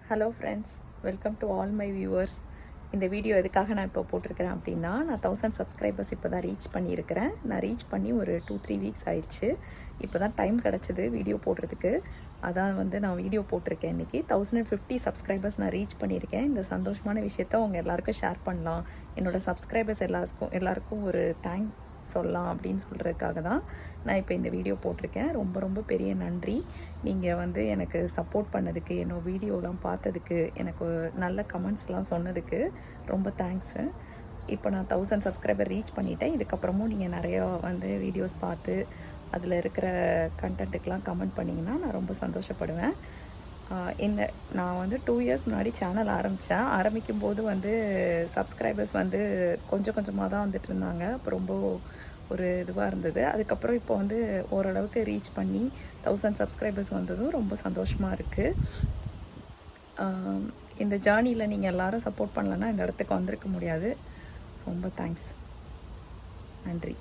Hello friends, welcome to all my viewers. இந்த video எதுக்காக நான் இப்போ போட்டிருக்கிறேன் அப்படின்னா, நான் 1000 சப்ஸ்கிரைபர்ஸ் இப்போ தான் ரீச் பண்ணியிருக்கிறேன். நான் ரீச் பண்ணி ஒரு 2-3 வீக்ஸ் ஆயிடுச்சு. இப்போ தான் டைம் கிடச்சிது வீடியோ போடுறதுக்கு. அதான் நான் வீடியோ போட்டிருக்கேன் இன்றைக்கி. 1050 சப்ஸ்கிரைபர்ஸ் நான் ரீச் பண்ணியிருக்கேன். இந்த சந்தோஷமான விஷயத்த உங்கள் எல்லாருக்கும் ஷேர் பண்ணலாம், என்னோடய சப்ஸ்கிரைபர்ஸ் எல்லாருக்கும் ஒரு தேங்க் சொல்லலாம் அப்படின்னு சொல்கிறதுக்காக தான் நான் இப்போ இந்த வீடியோ போட்டிருக்கேன். ரொம்ப ரொம்ப பெரிய நன்றி. நீங்கள் எனக்கு சப்போர்ட் பண்ணதுக்கு, என்னோட வீடியோலாம் பார்த்ததுக்கு, எனக்கு நல்ல கமெண்ட்ஸ்லாம் சொன்னதுக்கு ரொம்ப தேங்க்ஸு. இப்போ நான் 1000 சப்ஸ்கிரைபர் ரீச் பண்ணிட்டேன். இதுக்கப்புறமும் நீங்கள் நிறையா வீடியோஸ் பார்த்து அதில் இருக்கிற கண்டென்ட்டுக்கெலாம் கமெண்ட் பண்ணிங்கன்னா நான் ரொம்ப சந்தோஷப்படுவேன். நான் 2 இயர்ஸ் முன்னாடி சேனல் ஆரம்பிக்கும்போது சப்ஸ்கிரைபர்ஸ் கொஞ்சம் கொஞ்சமாக தான் வந்துட்டு இருந்தாங்க. அப்போ ரொம்ப ஒரு இதுவாக இருந்தது. அதுக்கப்புறம் இப்போ ஓரளவுக்கு ரீச் பண்ணி 1000 சப்ஸ்கிரைபர்ஸ் வந்ததும் ரொம்ப சந்தோஷமாக இருக்குது. இந்த ஜேர்னியில் நீங்கள் எல்லோரும் சப்போர்ட் பண்ணலன்னா இந்த இடத்துக்கு வந்திருக்க முடியாது. ரொம்ப தேங்க்ஸ். நன்றி.